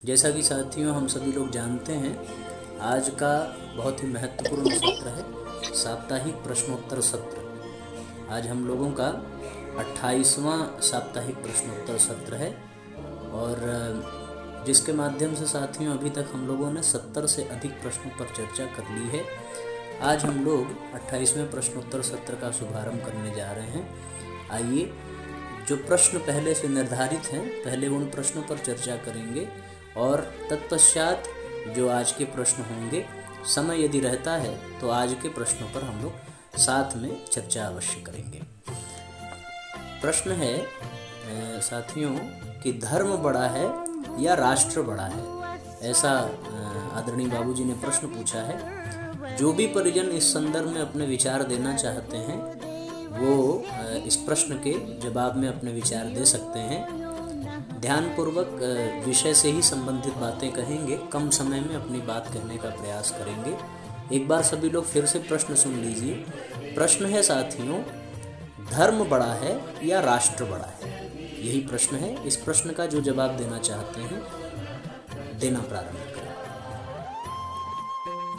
जैसा कि साथियों हम सभी लोग जानते हैं, आज का बहुत ही महत्वपूर्ण सत्र है साप्ताहिक प्रश्नोत्तर सत्र। आज हम लोगों का 28वां साप्ताहिक प्रश्नोत्तर सत्र है और जिसके माध्यम से साथियों अभी तक हम लोगों ने 70 से अधिक प्रश्नों पर चर्चा कर ली है। आज हम लोग 28वें प्रश्नोत्तर सत्र का शुभारंभ करने जा रहे हैं। आइए, जो प्रश्न पहले से निर्धारित हैं पहले उन प्रश्नों पर चर्चा करेंगे और तत्पश्चात जो आज के प्रश्न होंगे, समय यदि रहता है तो आज के प्रश्नों पर हम लोग साथ में चर्चा अवश्य करेंगे। प्रश्न है साथियों कि धर्म बड़ा है या राष्ट्र बड़ा है, ऐसा आदरणीय बाबूजी ने प्रश्न पूछा है। जो भी परिजन इस संदर्भ में अपने विचार देना चाहते हैं वो इस प्रश्न के जवाब में अपने विचार दे सकते हैं। ध्यानपूर्वक विषय से ही संबंधित बातें कहेंगे, कम समय में अपनी बात कहने का प्रयास करेंगे। एक बार सभी लोग फिर से प्रश्न सुन लीजिए। प्रश्न है साथियों, धर्म बड़ा है या राष्ट्र बड़ा है, यही प्रश्न है। इस प्रश्न का जो जवाब देना चाहते हैं देना प्रारंभ करें।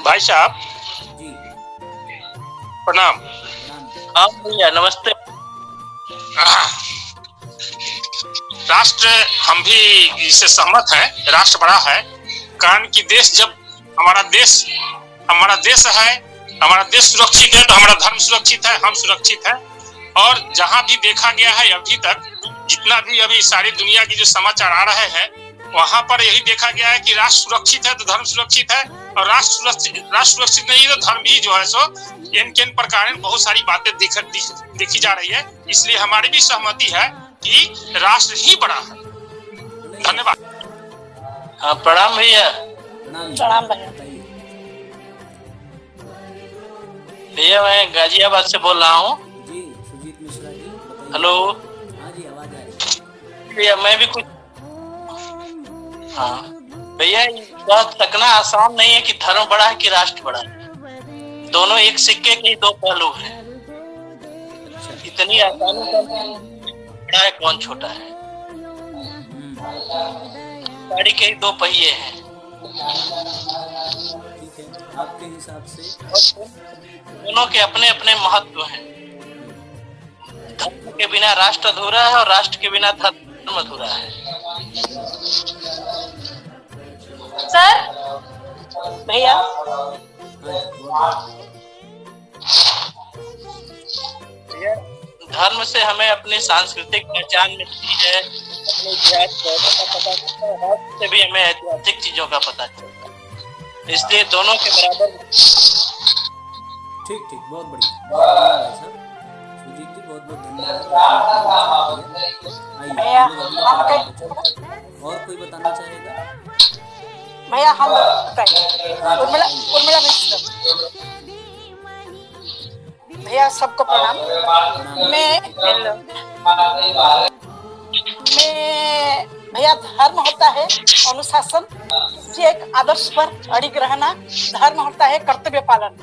भाई साहब जी प्रणाम। हाँ भैया नमस्ते। राष्ट्र, हम भी इससे सहमत हैं, राष्ट्र बड़ा है। कारण कि देश जब हमारा देश है, हमारा देश सुरक्षित है तो हमारा धर्म सुरक्षित है, हम सुरक्षित हैं। और जहां भी देखा गया है अभी तक, जितना भी अभी सारी दुनिया की जो समाचार आ रहे हैं वहां पर यही देखा गया है कि राष्ट्र सुरक्षित है तो धर्म सुरक्षित है, और राष्ट्र सुरक्षित नहीं है तो धर्म भी जो है सो इन प्रकार बहुत सारी बातें देखी जा रही है। इसलिए हमारी भी सहमति है कि राष्ट्र ही बड़ा है। धन्यवाद। हाँ प्रणाम भैया। प्रणाम भैया। भैया मैं गाजियाबाद से बोल रहा हूँ। जी सुजीत मिश्रा जी बताइए। हेलो। हाँ जी, आवाज आ रही है। भैया मैं भी कुछ, हाँ भैया बात तकना आसान नहीं है कि धर्म बड़ा है कि राष्ट्र बड़ा है। दोनों एक सिक्के के दो पहलू हैं। इतनी आसानी से बड़ा है कौन छोटा है, गाड़ी के दो पहिए हैं। ठीक है, आपके हिसाब से दोनों के अपने अपने महत्व हैं। धर्म के बिना राष्ट्र अधूरा है और राष्ट्र के बिना धर्म अधूरा है। सर भैया, धर्म से हमें अपनी सांस्कृतिक पहचान मिलती है, अपने इतिहास का पता चलता है, राष्ट्र से भी हमें ऐतिहासिक चीजों का पता चलता है। इसलिए दोनों के बराबर। ठीक, बहुत बढ़िया भाई साहब। सुजीत जी बहुत धन्यवाद। भैया और कोई बताना चाहेगा? भैया हम बताइए। उर्मिला मिश्रा भैया, सबको प्रणाम। मैं भैया, धर्म होता है अनुशासन, किसी एक आदर्श पर अड़िग रहना। धर्म होता है कर्तव्य पालन,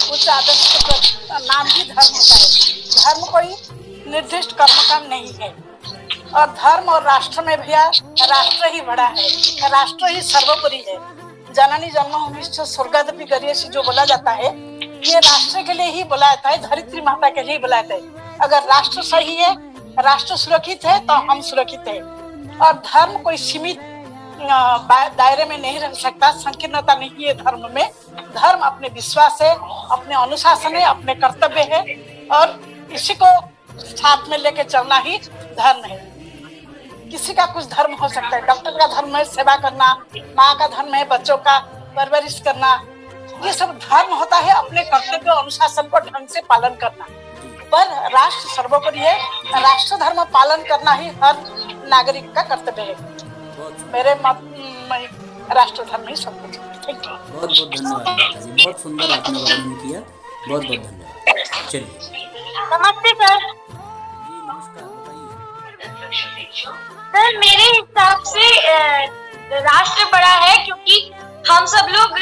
उच्च आदर्श का नाम ही धर्म होता है। धर्म कोई निर्दिष्ट कर्मकांड नहीं है। और धर्म और राष्ट्र में भैया, राष्ट्र ही बड़ा है, राष्ट्र ही सर्वोपरि है। जननी जन्मभूमि स्वर्गादपि गरीयसी जो बोला जाता है, ये राष्ट्र के लिए ही बोला जाता है, धरित्री माता के लिए बोला जाता है। अगर राष्ट्र सही है, राष्ट्र सुरक्षित है तो हम सुरक्षित है। और धर्म कोई सीमित दायरे में नहीं रह सकता, संकीर्णता नहीं है धर्म में। धर्म अपने विश्वास है, अपने अनुशासन है, अपने कर्तव्य है, और इसी को साथ में लेके चलना ही धर्म है। किसी का कुछ धर्म हो सकता है, डॉक्टर का धर्म है सेवा करना, माँ का धर्म है बच्चों का परवरिश करना। ये सब धर्म होता है अपने कर्तव्य अनुशासन को ढंग से पालन करना। पर राष्ट्र सर्वोपरि है, राष्ट्र धर्म पालन करना ही हर नागरिक का कर्तव्य है। मेरे मत में राष्ट्र धर्म ही सब कुछ। बहुत धन्यवाद, बहुत सुंदर आपने वर्णन किया, बहुत धन्यवाद। चलिए नमस्ते सर। जी नमस्कार, बताइए। सर मेरे हिसाब से राष्ट्र बड़ा है, क्योंकि हम सब लोग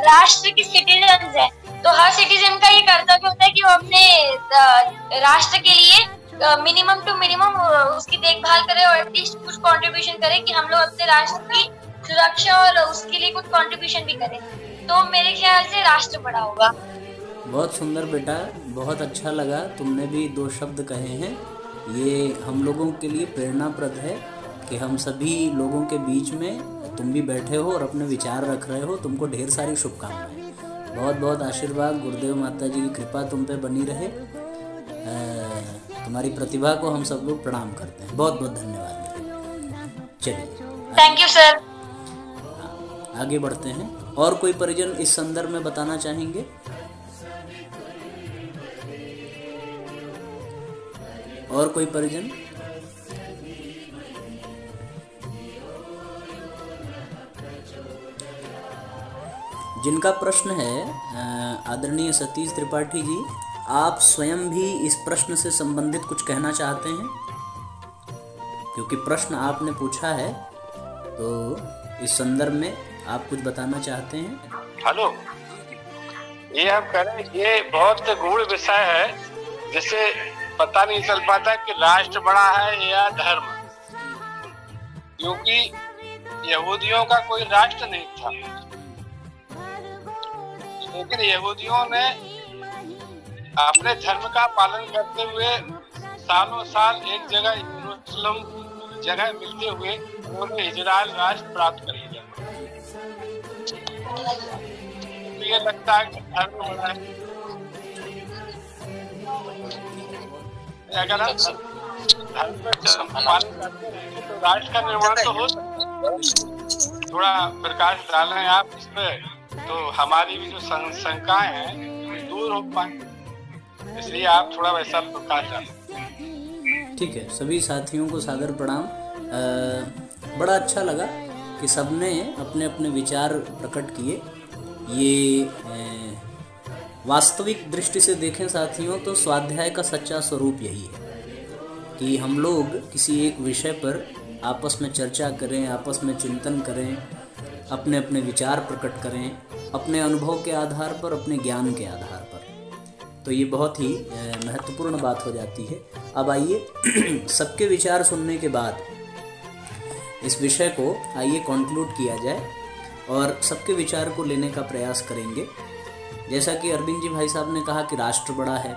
राष्ट्र के सिटीजन हैं। तो हर सिटीजन का ये कर्तव्य होता है कि वो अपने राष्ट्र के लिए मिनिमम टू मिनिमम उसकी देखभाल करे और एटलीस्ट कुछ कंट्रीब्यूशन करे कि हम लोग अपने राष्ट्र की सुरक्षा और उसके लिए कुछ कंट्रीब्यूशन भी करें, तो मेरे ख्याल से राष्ट्र बड़ा होगा। बहुत सुंदर बेटा, बहुत अच्छा लगा। तुमने भी 2 शब्द कहे हैं, ये हम लोगों के लिए प्रेरणाप्रद है कि हम सभी लोगों के बीच में तुम भी बैठे हो और अपने विचार रख रहे हो। तुमको ढेर सारी शुभकामनाएं, बहुत बहुत आशीर्वाद, गुरुदेव माता जी की कृपा तुम पे बनी रहे। तुम्हारी प्रतिभा को हम सब लोग प्रणाम करते हैं। बहुत बहुत धन्यवाद। चलिए थैंक यू सर। आगे बढ़ते हैं। और कोई परिजन इस संदर्भ में बताना चाहेंगे? और कोई परिजन? जिनका प्रश्न है, आदरणीय सतीश त्रिपाठी जी, आप स्वयं भी इस प्रश्न से संबंधित कुछ कहना चाहते हैं? क्योंकि प्रश्न आपने पूछा है तो इस संदर्भ में आप कुछ बताना चाहते हैं? हेलो, ये हम कह रहे हैं, ये बहुत गूढ़ विषय है जिसे पता नहीं चल पाता कि राष्ट्र बड़ा है या धर्म, क्योंकि यहूदियों का कोई राष्ट्र नहीं था, लेकिन यहूदियों ने अपने धर्म का पालन करते हुए सालों साल एक जगह यरूशलेम जगह मिलते हुए उन्होंने इजराइल राष्ट्र प्राप्त कर लिया। तो ये लगता है कि धर्म बड़ा है। अगर हम धर्म का पालन करते रहेंगे तो राष्ट्र का निर्माण तो हो सकता है। थोड़ा प्रकाश डालें आप इस पे, तो हमारी भी जो शंकाएं हैं दूर हो पाए, इसलिए आप थोड़ा वैसा प्रकाश डालें। ठीक है, सभी साथियों को सादर प्रणाम। बड़ा अच्छा लगा कि सबने अपने अपने विचार प्रकट किए। ये वास्तविक दृष्टि से देखें साथियों तो स्वाध्याय का सच्चा स्वरूप यही है कि हम लोग किसी एक विषय पर आपस में चर्चा करें, आपस में चिंतन करें, अपने अपने विचार प्रकट करें, अपने अनुभव के आधार पर, अपने ज्ञान के आधार पर। तो ये बहुत ही महत्वपूर्ण बात हो जाती है। अब आइए सबके विचार सुनने के बाद इस विषय को आइए कंक्लूड किया जाए और सबके विचार को लेने का प्रयास करेंगे। जैसा कि अरविंद जी भाई साहब ने कहा कि राष्ट्र बड़ा है,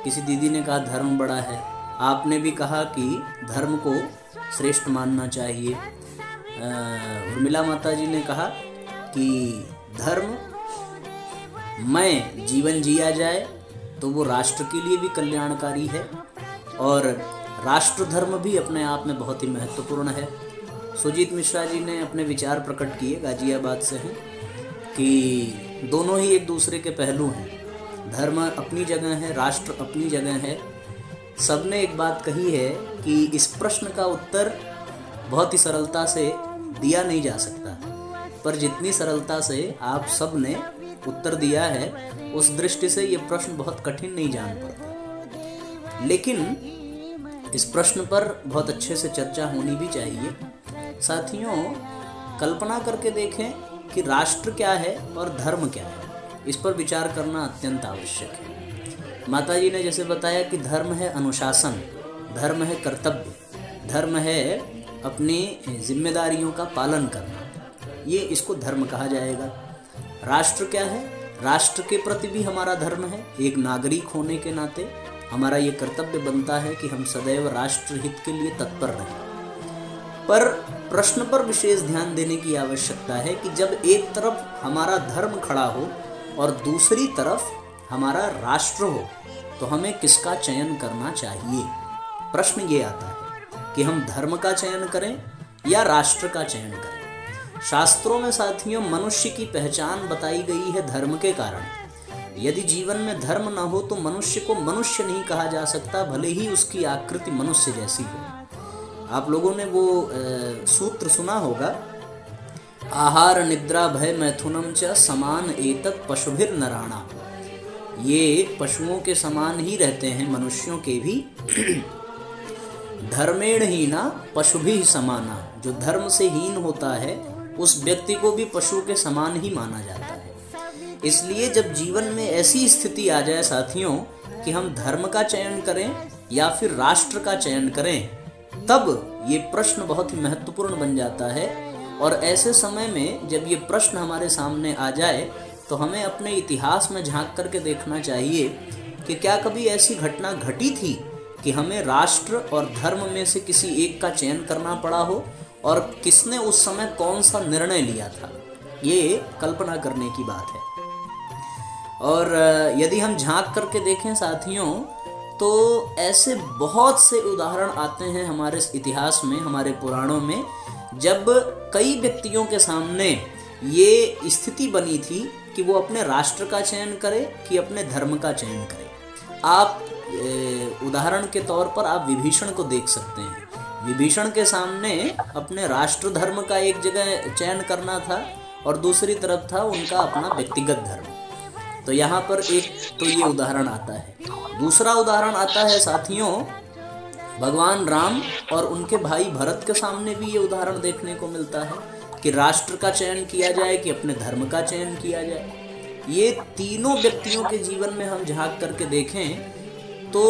किसी दीदी ने कहा धर्म बड़ा है, आपने भी कहा कि धर्म को श्रेष्ठ मानना चाहिए, उर्मिला माता जी ने कहा कि धर्म में जीवन जिया जाए तो वो राष्ट्र के लिए भी कल्याणकारी है और राष्ट्र धर्म भी अपने आप में बहुत ही महत्वपूर्ण है। सुजीत मिश्रा जी ने अपने विचार प्रकट किए, गाजियाबाद से हैं, कि दोनों ही एक दूसरे के पहलू हैं। धर्म अपनी जगह है, राष्ट्र अपनी जगह है। सबने एक बात कही है कि इस प्रश्न का उत्तर बहुत ही सरलता से दिया नहीं जा सकता, पर जितनी सरलता से आप सब ने उत्तर दिया है उस दृष्टि से ये प्रश्न बहुत कठिन नहीं जान पड़ता। लेकिन इस प्रश्न पर बहुत अच्छे से चर्चा होनी भी चाहिए। साथियों, कल्पना करके देखें कि राष्ट्र क्या है और धर्म क्या है, इस पर विचार करना अत्यंत आवश्यक है। माता जी ने जैसे बताया कि धर्म है अनुशासन, धर्म है कर्तव्य, धर्म है अपनी जिम्मेदारियों का पालन करना, ये इसको धर्म कहा जाएगा। राष्ट्र क्या है? राष्ट्र के प्रति भी हमारा धर्म है। एक नागरिक होने के नाते हमारा ये कर्तव्य बनता है कि हम सदैव राष्ट्र हित के लिए तत्पर रहें। पर प्रश्न पर विशेष ध्यान देने की आवश्यकता है कि जब एक तरफ हमारा धर्म खड़ा हो और दूसरी तरफ हमारा राष्ट्र हो तो हमें किसका चयन करना चाहिए। प्रश्न ये आता है कि हम धर्म का चयन करें या राष्ट्र का चयन करें। शास्त्रों में साथियों मनुष्य की पहचान बताई गई है धर्म के कारण। यदि जीवन में धर्म न हो तो मनुष्य को मनुष्य नहीं कहा जा सकता, भले ही उसकी आकृति मनुष्य जैसी हो। आप लोगों ने वो सूत्र सुना होगा, आहार निद्रा भय मैथुनम च समान एतत् पशुभिर नराणा। ये पशुओं के समान ही रहते हैं मनुष्यों के भी। धर्मेण हीना पशुभिः समाना। जो धर्म से हीन होता है उस व्यक्ति को भी पशु के समान ही माना जाता है। इसलिए जब जीवन में ऐसी स्थिति आ जाए साथियों कि हम धर्म का चयन करें या फिर राष्ट्र का चयन करें, तब ये प्रश्न बहुत ही महत्वपूर्ण बन जाता है और ऐसे समय में जब ये प्रश्न हमारे सामने आ जाए तो हमें अपने इतिहास में झांक करके देखना चाहिए कि क्या कभी ऐसी घटना घटी थी कि हमें राष्ट्र और धर्म में से किसी एक का चयन करना पड़ा हो, और किसने उस समय कौन सा निर्णय लिया था। ये कल्पना करने की बात है। और यदि हम झांक करके देखें साथियों, तो ऐसे बहुत से उदाहरण आते हैं हमारे इतिहास में, हमारे पुराणों में, जब कई व्यक्तियों के सामने ये स्थिति बनी थी कि वो अपने राष्ट्र का चयन करे कि अपने धर्म का चयन करे। आप उदाहरण के तौर पर आप विभीषण को देख सकते हैं। विभीषण के सामने अपने राष्ट्र धर्म का एक जगह चयन करना था और दूसरी तरफ था उनका अपना व्यक्तिगत धर्म। तो यहाँ पर एक तो ये उदाहरण आता है। दूसरा उदाहरण आता है साथियों, भगवान राम और उनके भाई भरत के सामने भी ये उदाहरण देखने को मिलता है कि राष्ट्र का चयन किया जाए कि अपने धर्म का चयन किया जाए। ये तीनों व्यक्तियों के जीवन में हम झांक करके देखें तो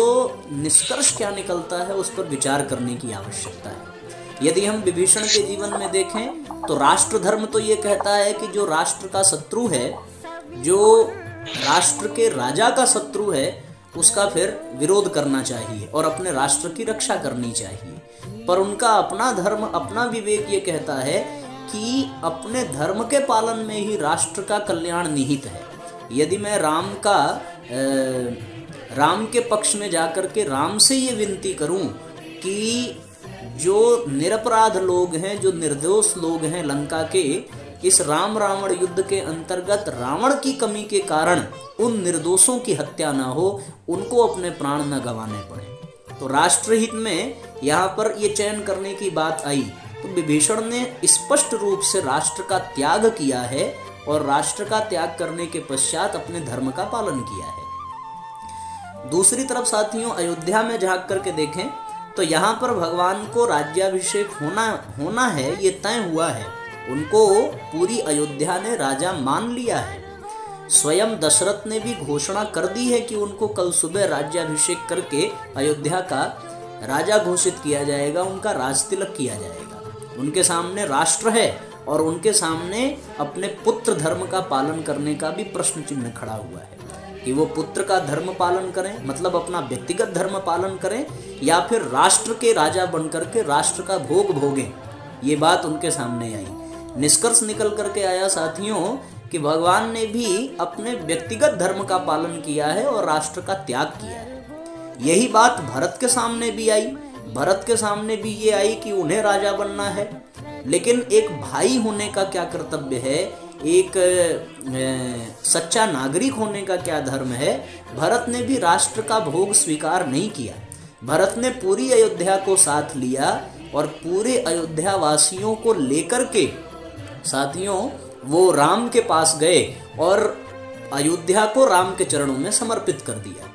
निष्कर्ष क्या निकलता है उस पर विचार करने की आवश्यकता है। यदि हम विभीषण के जीवन में देखें तो राष्ट्र धर्म तो ये कहता है कि जो राष्ट्र का शत्रु है, जो राष्ट्र के राजा का शत्रु है, उसका फिर विरोध करना चाहिए और अपने राष्ट्र की रक्षा करनी चाहिए। पर उनका अपना धर्म, अपना विवेक ये कहता है कि अपने धर्म के पालन में ही राष्ट्र का कल्याण निहित है। यदि मैं राम के पक्ष में जाकर के राम से ये विनती करूं कि जो निरपराध लोग हैं, जो निर्दोष लोग हैं लंका के, इस राम रावण युद्ध के अंतर्गत रावण की कमी के कारण उन निर्दोषों की हत्या ना हो, उनको अपने प्राण न गंवाने पड़े। तो राष्ट्रहित में यहाँ पर ये चयन करने की बात आई तो विभीषण ने स्पष्ट रूप से राष्ट्र का त्याग किया है और राष्ट्र का त्याग करने के पश्चात अपने धर्म का पालन किया है। दूसरी तरफ साथियों, अयोध्या में झांक करके देखें तो यहाँ पर भगवान को राज्याभिषेक होना है, ये तय हुआ है। उनको पूरी अयोध्या ने राजा मान लिया है। स्वयं दशरथ ने भी घोषणा कर दी है कि उनको कल सुबह राज्याभिषेक करके अयोध्या का राजा घोषित किया जाएगा, उनका राज तिलक किया जाएगा। उनके सामने राष्ट्र है और उनके सामने अपने पुत्र धर्म का पालन करने का भी प्रश्न चिन्ह खड़ा हुआ है कि वो पुत्र का धर्म पालन करें, मतलब अपना व्यक्तिगत धर्म पालन करें, या फिर राष्ट्र के राजा बनकर के राष्ट्र का भोग भोगें। ये बात उनके सामने आई। निष्कर्ष निकल करके आया साथियों कि भगवान ने भी अपने व्यक्तिगत धर्म का पालन किया है और राष्ट्र का त्याग किया है। यही बात भरत के सामने भी आई। भरत के सामने भी ये आई कि उन्हें राजा बनना है, लेकिन एक भाई होने का क्या कर्तव्य है, एक सच्चा नागरिक होने का क्या धर्म है। भरत ने भी राष्ट्र का भोग स्वीकार नहीं किया। भरत ने पूरी अयोध्या को साथ लिया और पूरे अयोध्या वासियों को लेकर के साथियों वो राम के पास गए और अयोध्या को राम के चरणों में समर्पित कर दिया।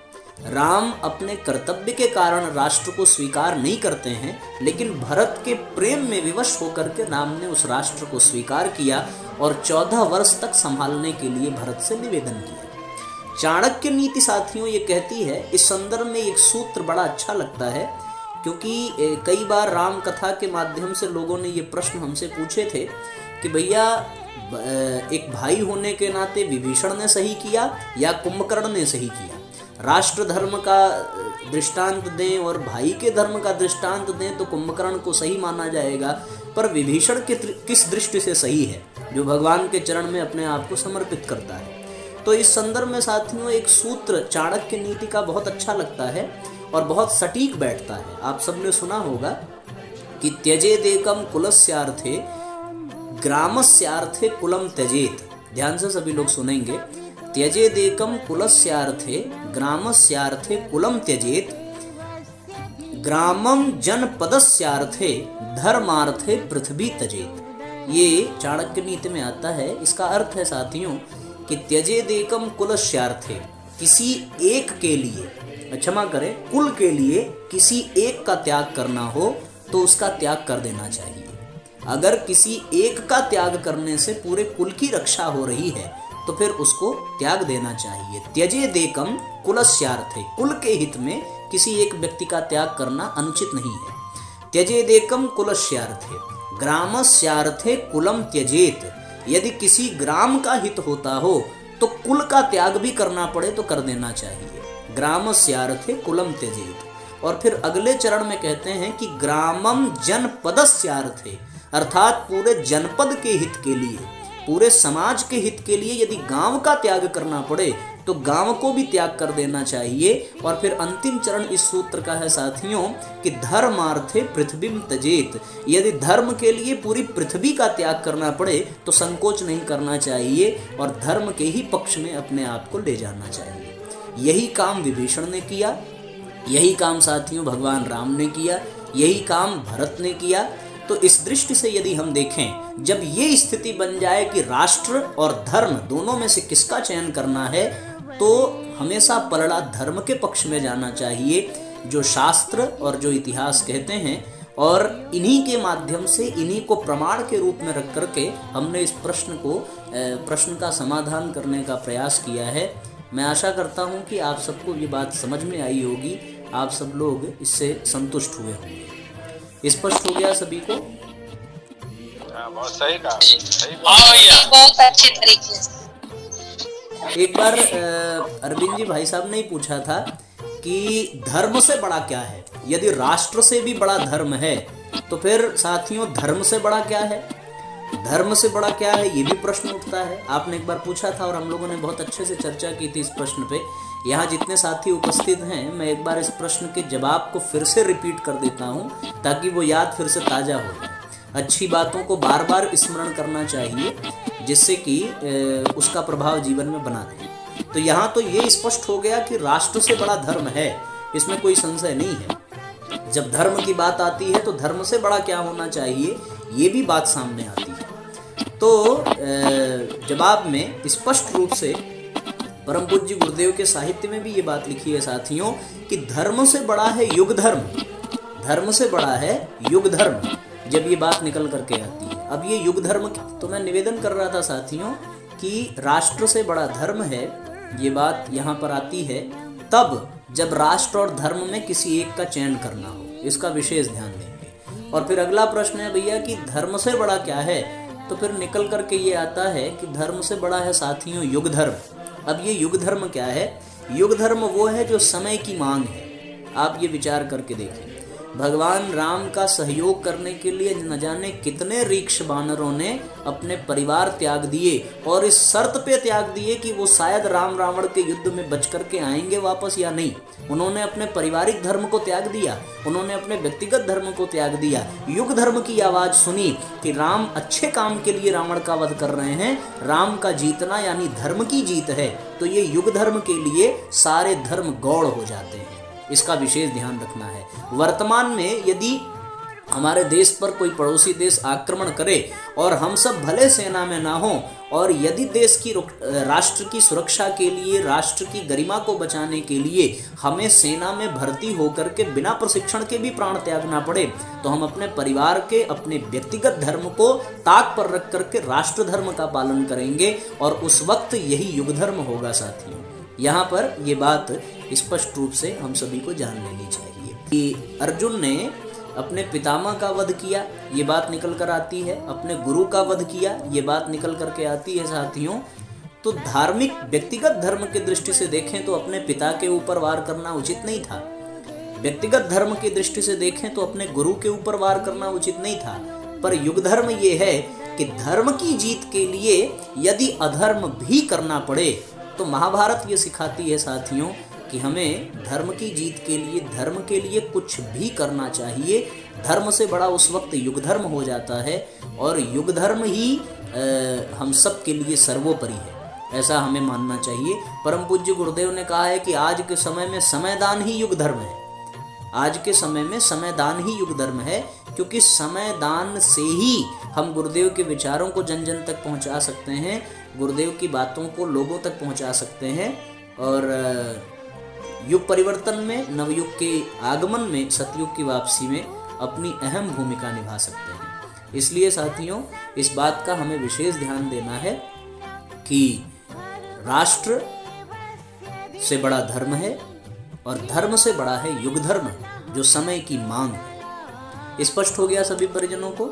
राम अपने कर्तव्य के कारण राष्ट्र को स्वीकार नहीं करते हैं, लेकिन भरत के प्रेम में विवश होकर के राम ने उस राष्ट्र को स्वीकार किया और 14 वर्ष तक संभालने के लिए भरत से निवेदन किया। चाणक्य नीति साथियों ये कहती है, इस संदर्भ में एक सूत्र बड़ा अच्छा लगता है, क्योंकि कई बार राम कथा के माध्यम से लोगों ने ये प्रश्न हमसे पूछे थे कि भैया एक भाई होने के नाते विभीषण ने सही किया या कुंभकर्ण ने सही किया। राष्ट्र धर्म का दृष्टांत दें और भाई के धर्म का दृष्टांत दें तो कुंभकर्ण को सही माना जाएगा, पर विभीषण किस दृष्टि से सही है, जो भगवान के चरण में अपने आप को समर्पित करता है। तो इस संदर्भ में साथियों एक सूत्र चाणक्य नीति का बहुत अच्छा लगता है और बहुत सटीक बैठता है। आप सबने सुना होगा कि त्यजेदेकम कुलस्यार्थे ग्रामस्यार्थे कुलम त्यजेत। ध्यान से सभी लोग सुनेंगे। त्यजेदेकम कुलस्यार्थे ग्रामस्यार्थे कुलम त्यजेत, ग्रामम जनपदस्यार्थे धर्मार्थे पृथ्वी त्यजेत। ये चाणक्य नीति में आता है। इसका अर्थ है साथियों कि त्यजेदेकम कुलस्यार्थे, किसी एक के लिए, क्षमा करें, कुल के लिए किसी एक का त्याग करना हो तो उसका त्याग कर देना चाहिए। अगर किसी एक का त्याग करने से पूरे कुल की रक्षा हो रही है तो फिर उसको त्याग देना चाहिए। त्यजेदेकम कुलस्यार्थे, कुल के हित में किसी एक व्यक्ति का त्याग करना अनुचित नहीं है। त्यजेदेकम कुलस्यार्थे ग्रामस्यार्थे कुलम त्यजेत, यदि किसी ग्राम का हित होता हो तो कुल का त्याग भी करना पड़े तो कर देना चाहिए। ग्रामस्यार्थे कुलम त्यजेत। और फिर अगले चरण में कहते हैं कि ग्रामम जनपदस्यार्थे, अर्थात पूरे जनपद के हित के लिए, पूरे समाज के हित के लिए यदि गांव का त्याग करना पड़े तो गांव को भी त्याग कर देना चाहिए। और फिर अंतिम चरण इस सूत्र का है साथियों कि धर्मार्थे पृथ्वीम त्यजेत, यदि धर्म के लिए पूरी पृथ्वी का त्याग करना पड़े तो संकोच नहीं करना चाहिए और धर्म के ही पक्ष में अपने आप को ले जाना चाहिए। यही काम विभीषण ने किया, यही काम साथियों भगवान राम ने किया, यही काम भरत ने किया। तो इस दृष्टि से यदि हम देखें, जब ये स्थिति बन जाए कि राष्ट्र और धर्म दोनों में से किसका चयन करना है, तो हमेशा पलड़ा धर्म के पक्ष में जाना चाहिए, जो शास्त्र और जो इतिहास कहते हैं। और इन्हीं के माध्यम से, इन्हीं को प्रमाण के रूप में रख करके हमने इस प्रश्न का समाधान करने का प्रयास किया है। मैं आशा करता हूं कि आप सबको ये बात समझ में आई होगी, आप सब लोग इससे संतुष्ट हुए होंगे। स्पष्ट हो गया सभी को? बहुत सही कहा, बहुत अच्छे तरीके से। एक बार अरविंद जी भाई साहब ने ही पूछा था कि धर्म से बड़ा क्या है। यदि राष्ट्र से भी बड़ा धर्म है तो फिर साथियों धर्म से बड़ा क्या है, धर्म से बड़ा क्या है, ये भी प्रश्न उठता है। आपने एक बार पूछा था और हम लोगों ने बहुत अच्छे से चर्चा की थी इस प्रश्न पे। यहाँ जितने साथी उपस्थित हैं, मैं एक बार इस प्रश्न के जवाब को फिर से रिपीट कर देता हूँ ताकि वो याद फिर से ताज़ा हो जाए। अच्छी बातों को बार बार स्मरण करना चाहिए जिससे कि उसका प्रभाव जीवन में बना रहे। तो यहाँ तो ये स्पष्ट हो गया कि राष्ट्र से बड़ा धर्म है, इसमें कोई संशय नहीं है। जब धर्म की बात आती है तो धर्म से बड़ा क्या होना चाहिए, ये भी बात सामने आती है। तो जवाब में स्पष्ट रूप से परम पूज्य गुरुदेव के साहित्य में भी ये बात लिखी है साथियों कि धर्म से बड़ा है युग धर्म, धर्म से बड़ा है युग धर्म, जब ये बात निकल करके आती है। अब ये युग धर्म, तो मैं निवेदन कर रहा था साथियों कि राष्ट्र से बड़ा धर्म है, ये बात यहाँ पर आती है तब जब राष्ट्र और धर्म में किसी एक का चयन करना हो, इसका विशेष ध्यान देंगे। और फिर अगला प्रश्न है भैया कि धर्म से बड़ा क्या है, तो फिर निकल करके ये आता है कि धर्म से बड़ा है साथियों युग धर्म। अब ये युग धर्म क्या है? युग धर्म वो है जो समय की मांग है। आप ये विचार करके देखें, भगवान राम का सहयोग करने के लिए न जाने कितने रीक्ष वानरों ने अपने परिवार त्याग दिए और इस शर्त पे त्याग दिए कि वो शायद राम रावण के युद्ध में बच करके आएंगे वापस या नहीं। उन्होंने अपने पारिवारिक धर्म को त्याग दिया, उन्होंने अपने व्यक्तिगत धर्म को त्याग दिया। युग धर्म की आवाज सुनी कि राम अच्छे काम के लिए रावण का वध कर रहे हैं, राम का जीतना यानी धर्म की जीत है। तो ये युग धर्म के लिए सारे धर्म गौड़ हो जाते हैं, इसका विशेष ध्यान रखना है। वर्तमान में यदि हमारे देश पर कोई पड़ोसी देश आक्रमण करे और हम सब भले सेना में ना हो, और यदि देश की राष्ट्र की सुरक्षा के लिए, राष्ट्र की गरिमा को बचाने के लिए हमें सेना में भर्ती होकर के बिना प्रशिक्षण के भी प्राण त्यागना पड़े, तो हम अपने परिवार के, अपने व्यक्तिगत धर्म को ताक पर रख करके राष्ट्र धर्म का पालन करेंगे और उस वक्त यही युग धर्म होगा साथियों। यहाँ पर ये बात स्पष्ट रूप से हम सभी को जान लेनी चाहिए कि अर्जुन ने अपने पितामह का वध किया, ये बात निकल कर आती है, अपने गुरु का वध किया, ये बात निकल करके आती है साथियों। तो धार्मिक व्यक्तिगत धर्म की दृष्टि से देखें तो अपने पिता के ऊपर वार करना उचित नहीं था, व्यक्तिगत धर्म की दृष्टि से देखें तो अपने गुरु के ऊपर वार करना उचित नहीं था। पर युग धर्म ये है कि धर्म की जीत के लिए यदि अधर्म भी करना पड़े, तो महाभारत ये सिखाती है साथियों कि हमें धर्म की जीत के लिए, धर्म के लिए कुछ भी करना चाहिए। धर्म से बड़ा उस वक्त युग धर्म हो जाता है और युग धर्म ही हम सब के लिए सर्वोपरि है, ऐसा हमें मानना चाहिए। परम पूज्य गुरुदेव ने कहा है कि आज के समय में समयदान ही युग धर्म है, आज के समय में समयदान ही युग धर्म है, क्योंकि समयदान से ही हम गुरुदेव के विचारों को जन जन तक पहुंचा सकते हैं, गुरुदेव की बातों को लोगों तक पहुंचा सकते हैं और युग परिवर्तन में, नवयुग के आगमन में, सतयुग की वापसी में अपनी अहम भूमिका निभा सकते हैं। इसलिए साथियों इस बात का हमें विशेष ध्यान देना है कि राष्ट्र से बड़ा धर्म है और धर्म से बड़ा है युग धर्म, जो समय की मांग है। स्पष्ट हो गया सभी परिजनों को?